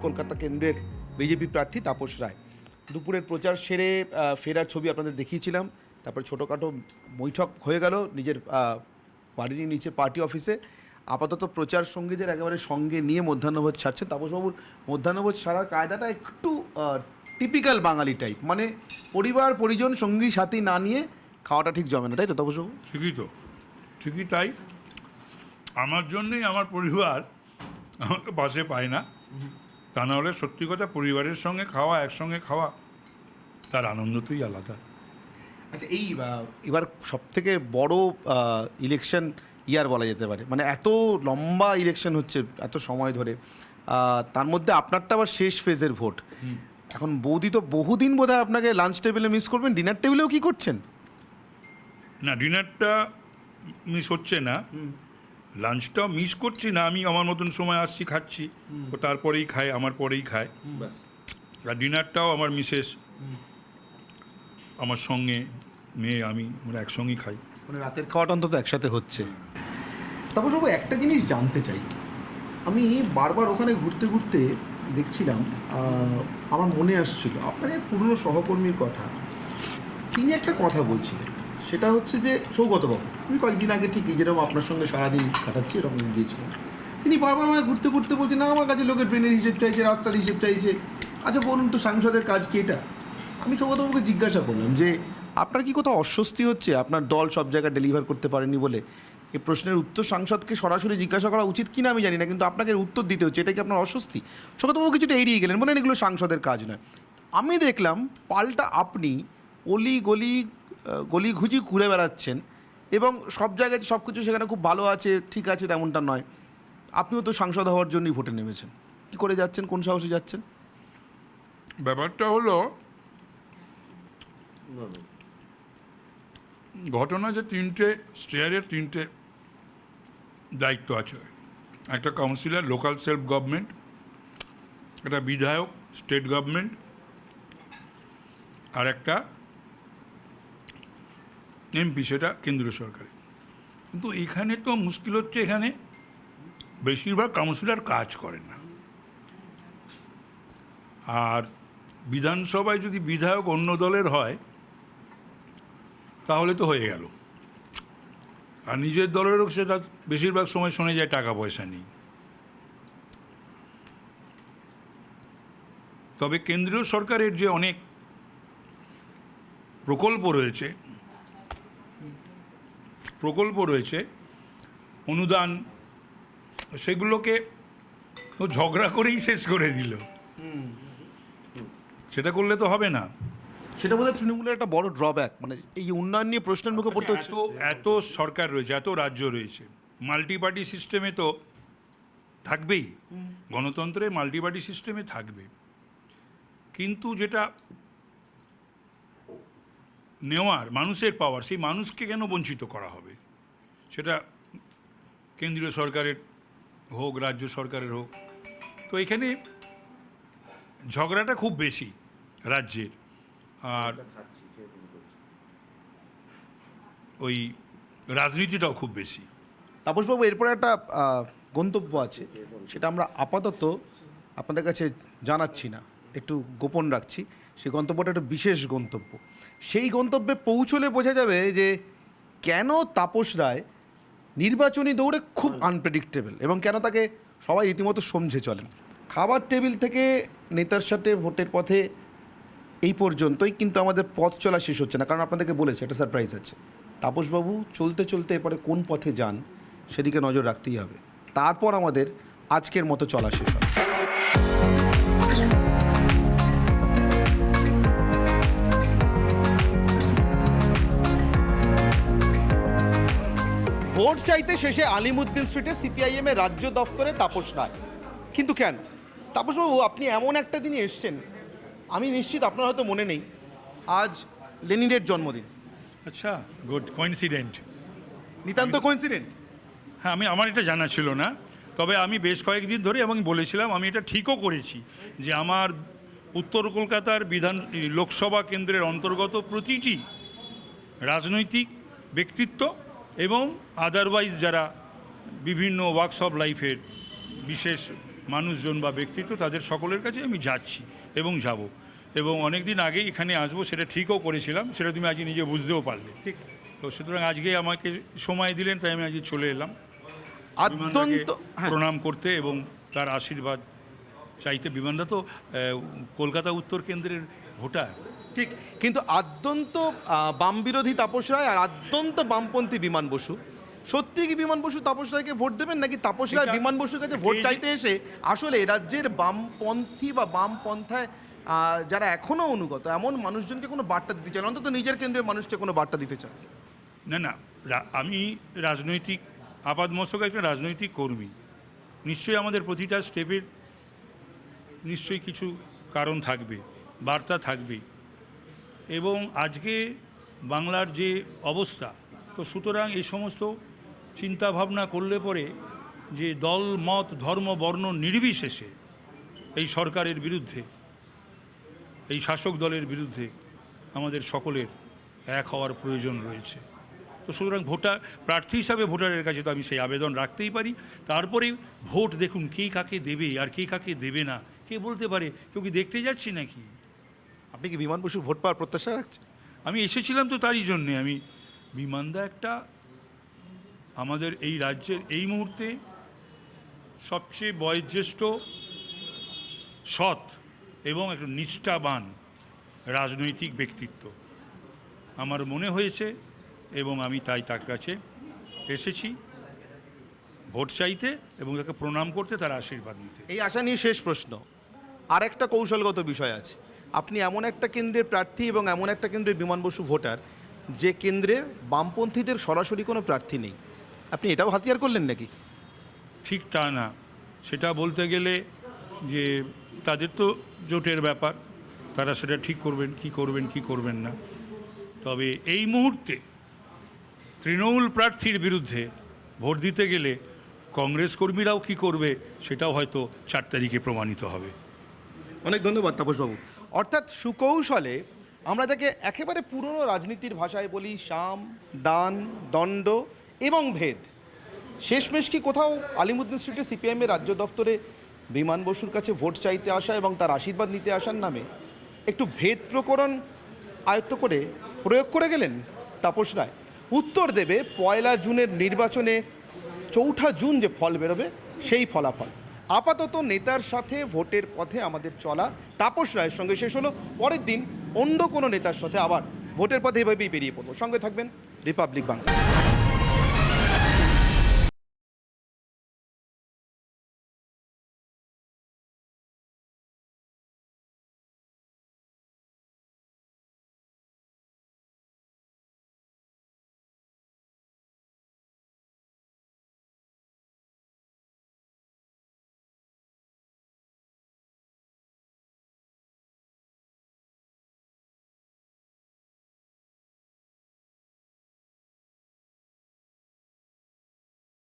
কলকাতা কেন্দ্রের বিজেপি প্রার্থী তাপস রায়। দুপুরের প্রচার সেরে ফেরার ছবি আপনাদের দেখিয়েছিলাম, তারপরে ছোটোখাটো বৈঠক হয়ে গেল নিজের বাড়ির নিচে পার্টি অফিসে। আপাতত প্রচার সঙ্গীদের একেবারে সঙ্গে নিয়ে মধ্যাহ্নভোজ ছাড়ছে। তাপসবাবুর মধ্যাহ্নভোজ ছাড়ার কায়দাটা একটু টিপিক্যাল বাঙালি টাইপ, মানে পরিবার পরিজন সঙ্গী সাথী না নিয়ে খাওয়াটা ঠিক জমে না, তাই তো তাপসবাবু? ঠিকই তো, ঠিকই তাই। আমার জন্যই আমার পরিবার আমাকে পাশে পায় না, তা নাহলে সত্যি কথা পরিবারের সঙ্গে খাওয়া, একসঙ্গে খাওয়া, তার আনন্দটাই আলাদা। আচ্ছা, এই এবার সবথেকে বড় ইলেকশন ইয়ার বলা যেতে পারে, মানে এত লম্বা ইলেকশন হচ্ছে এত সময় ধরে, তার মধ্যে আপনারটা আবার শেষ ফেজের ভোট। এখন বৌদি তো বহুদিন বোধহয় আপনাকে লাঞ্চ টেবিলে মিস করবেন, ডিনার টেবিলেও কি করছেন? না, ডিনারটা মিস হচ্ছে না, লাঞ্চটাও মিস করছি না। আমি আমার মতন সময় আসছি, খাচ্ছি, ও তারপরেই খায়, আমার পরেই খায়। আর ডিনারটাও আমার মিসেস আমার সঙ্গে, মেয়ে, আমি, আমরা একসঙ্গেই খাই। মানে রাতের খাওয়াটা অন্তত একসাথে হচ্ছে। তারপর বাবু একটা জিনিস জানতে চাই, আমি বারবার ওখানে ঘুরতে ঘুরতে দেখছিলাম, আমার মনে আসছিল আপনার এক পুরনো সহকর্মীর কথা। তিনি একটা কথা বলছিলেন, সেটা হচ্ছে যে সৌগতবাবু, আমি কয়েকদিন আগে ঠিক যেরকম আপনার সঙ্গে সারাদিন কাটাচ্ছি এরকম গিয়েছিলাম। তিনি বারবার আমায় ঘুরতে ঘুরতে বলছেন, না আমার কাছে লোকের ট্রেনের হিসেব চাইছে, রাস্তার হিসেব চাইছে। আচ্ছা বলুন তো, সাংসদের কাজ কি এটা? আমি সৌগতবাবুকে জিজ্ঞাসা করলাম যে আপনার কি কোথাও অস্বস্তি হচ্ছে আপনার দল সব জায়গায় ডেলিভার করতে পারেনি বলে? এই প্রশ্নের উত্তর সাংসদকে সরাসরি জিজ্ঞাসা করা উচিত কিনা আমি জানি না, কিন্তু আপনাকে উত্তর দিতে হচ্ছে, এটা কি আপনার অস্বস্তি? সৌগতবাবু কিছুটা এড়িয়ে গেলেন, বলেন এগুলো সাংসদের কাজ নয়। আমি দেখলাম পাল্টা আপনি অলি গলি গলিঘুজি ঘুরে বেড়াচ্ছেন, এবং সব জায়গায় সব কিছু সেখানে খুব ভালো আছে, ঠিক আছে, তেমনটা নয়। আপনিও তো সাংসদ হওয়ার জন্যই ভোটে নেমেছেন, কী করে যাচ্ছেন, কোন সাহসে যাচ্ছেন? ব্যাপারটা হলো, ঘটনা যে স্টেয়ারের তিনটে দায়িত্ব আছে। একটা কাউন্সিলর, লোকাল সেলফ গভর্নমেন্ট, একটা বিধায়ক, স্টেট গভর্নমেন্ট, আর একটা এমপি, সেটা কেন্দ্রীয় সরকারে। কিন্তু এখানে তো মুশকিল হচ্ছে, এখানে বেশিরভাগ কাউন্সিলর কাজ করে না। আর বিধানসভায় যদি বিধায়ক অন্য দলের হয় তাহলে তো হয়ে গেল, আর নিজের দলেরও সেটা বেশিরভাগ সময় শোনা যায় টাকা পয়সা নেই। তবে কেন্দ্রীয় সরকারের যে অনেক প্রকল্প রয়েছে, অনুদান, সেগুলোকে ও ঝগড়া করেই শেষ করে দিল। সেটা করলে তো হবে না। সেটা বোধহয় তৃণমূলের একটা বড় ড্রব্যাক, মানে এই উন্নয়ন নিয়ে প্রশ্নের মুখে পড়তে হচ্ছে। এত সরকার রয়েছে, এত রাজ্য রয়েছে, মাল্টি পার্টি সিস্টেমে তো থাকবেই, গণতন্ত্রে মাল্টি পার্টি সিস্টেমে থাকবে। কিন্তু যেটা নেওয়ার মানুষের পাওয়ার, সেই মানুষকে কেন বঞ্চিত করা হবে? সেটা কেন্দ্রীয় সরকারের হোক, রাজ্য সরকারের হোক। তো এখানে ঝগড়াটা খুব বেশি রাজ্যের, আর ওই রাজনীতিটাও খুব বেশি। তাপসবাবু, এরপরে একটা গন্তব্য আছে, সেটা আমরা আপাতত আপনাদের কাছে জানাচ্ছি না, একটু গোপন রাখছি। সেই গন্তব্যটা একটা বিশেষ গন্তব্য। সেই গন্তব্যে পৌঁছলে বোঝা যাবে যে কেন তাপস রায় নির্বাচনী দৌড়ে খুব আনপ্রেডিক্টেবল, এবং কেন তাকে সবাই রীতিমতো সমঝে চলেন। খাবার টেবিল থেকে নেতার সাথে ভোটের পথে এই পর্যন্তই, কিন্তু আমাদের পথ চলা শেষ হচ্ছে না, কারণ আপনাদেরকে বলেছে একটা সারপ্রাইজ আছে। তাপসবাবু চলতে চলতে এরপরে কোন পথে যান সেদিকে নজর রাখতেই হবে, তারপর আমাদের আজকের মতো চলা শেষ হবে। ভোট চাইতে শেষে আলিমুদ্দিন স্ট্রিটে সিপিআইএমের রাজ্য দফতরে তাপস রায়। কিন্তু কেন? তাপসবাবু, আপনি এমন একটা দিনে এসছেন, আমি নিশ্চিত আপনার হয়তো মনে নেই, আজ লেনিনের জন্মদিন। আচ্ছা, গুড কোইন্সিডেন্ট। নিতান্ত কোইন্সিডেন্ট। হ্যাঁ, আমার এটা জানা ছিল না, তবে আমি বেশ কয়েকদিন ধরে এবং বলেছিলাম, আমি এটা ঠিকও করেছি যে আমার উত্তর কলকাতার লোকসভা কেন্দ্রের অন্তর্গত প্রতিটি রাজনৈতিক ব্যক্তিত্ব এবং আদারওয়াইজ যারা বিভিন্ন ওয়ার্কস অফ লাইফের বিশেষ মানুষজন বা ব্যক্তিত্ব, তাদের সকলের কাছে আমি যাচ্ছি এবং যাব, এবং অনেক দিন আগেই এখানে আসবো সেটা ঠিকও করেছিলাম, সেটা তুমি আজকে নিজে বুঝতেও পারলে। ঠিক। তো সুতরাং আজকে আমাকে সময় দিলেন, তাই আমি আজকে চলে এলাম আদ্যন্ত হ্যাঁ, প্রণাম করতে এবং তার আশীর্বাদ চাইতে। বিমানদা তো কলকাতা উত্তর কেন্দ্রের ভোটার। ঠিক, কিন্তু আদ্যন্ত বাম বিরোধী তাপস রায় আর আদ্যন্ত বামপন্থী বিমান বসু, সত্যি কি বিমান বসু তাপস রায়কে ভোট দেবেন, নাকি তাপস রায় এটা- বিমান বসুর কাছে ভোট এই যে- চাইতে এসে আসলে রাজ্যের বামপন্থী বা বামপন্থায় যারা এখনো অনুগত এমন মানুষজনকে কোনো বার্তা দিতে চান, অন্তত নিজের কেন্দ্রের মানুষকে কোনো বার্তা দিতে চান? না না, আমি রাজনৈতিক আপাদমস্তক একটা রাজনৈতিক কর্মী। নিশ্চয়ই আমাদের প্রতিটা স্টেপের নিশ্চয়ই কিছু কারণ থাকবে, বার্তা থাকবে, এবং আজকে বাংলার যে অবস্থা, তো সুতরাং এই সমস্ত চিন্তা ভাবনা করলে পরে যে দল মত ধর্ম বর্ণ নির্বিশেষে এই সরকারের বিরুদ্ধে, এই শাসক দলের বিরুদ্ধে আমাদের সকলের এক হওয়ার প্রয়োজন রয়েছে। তো সুতরাং প্রার্থী হিসাবে ভোটারের কাছে তো আমি সেই আবেদন রাখতেই পারি। তারপরে ভোট দেখুন কে কাকে দেবে আর কে কাকে দেবে না, কে বলতে পারে? কেউ কি দেখতে যাচ্ছি নাকি? আপনি কি বিমান বসু ভোট পাওয়ার প্রত্যাশা রাখছেন? আমি এসেছিলাম তো তারই জন্যে। আমি বিমানদা একটা আমাদের এই রাজ্যের এই মুহূর্তে সবচেয়ে বয়োজ্যেষ্ঠ, সৎ এবং একটা নিষ্ঠাবান রাজনৈতিক ব্যক্তিত্ব আমার মনে হয়েছে, এবং আমি তাই তার কাছে এসেছি ভোট চাইতে এবং তাকে প্রণাম করতে, তার আশীর্বাদ নিতে। এই আশা নিয়ে শেষ প্রশ্ন, আর একটা কৌশলগত বিষয় আছে। আপনি এমন একটা কেন্দ্রের প্রার্থী এবং এমন একটা কেন্দ্রের বিমান বসু ভোটার যে কেন্দ্রে বামপন্থীদের সরাসরি কোনো প্রার্থী নেই, আপনি এটাও হাতিয়ার করলেন নাকি? ঠিক তা না, সেটা বলতে গেলে যে তাদের তো জোটের ব্যাপার, তারা সেটা ঠিক করবেন কি করবেন না। তবে এই মুহূর্তে তৃণমূল প্রার্থীর বিরুদ্ধে ভোট দিতে গেলে কংগ্রেস কর্মীরাও কি করবে সেটাও হয়তো 4 তারিখে প্রমাণিত হবে। অনেক ধন্যবাদ তাপসবাবু। অর্থাৎ সুকৌশলে আমরা যাকে একেবারে পুরনো রাজনীতির ভাষায় বলি সাম, দান, দণ্ড এবং ভেদ, শেষমেশ কি কোথাও আলিমুদ্দিন স্ট্রিটে সিপিআইএমের রাজ্য দপ্তরে বিমান বসুর কাছে ভোট চাইতে আসা এবং তার আশীর্বাদ নিতে আসার নামে একটু ভেদ প্রকরণ আয়ত্ত করে প্রয়োগ করে গেলেন তাপস রায়? উত্তর দেবে 1 জুনের নির্বাচনে, 4 জুন যে ফল বেরোবে সেই ফলাফল। আপাতত নেতার সাথে ভোটের পথে আমাদের চলা তাপস রায়ের সঙ্গে শেষ হলো। পরের দিন অন্য কোনো নেতার সাথে আবার ভোটের পথে এভাবেই বেরিয়ে পড়বো। সঙ্গে থাকবেন রিপাবলিক বাংলা।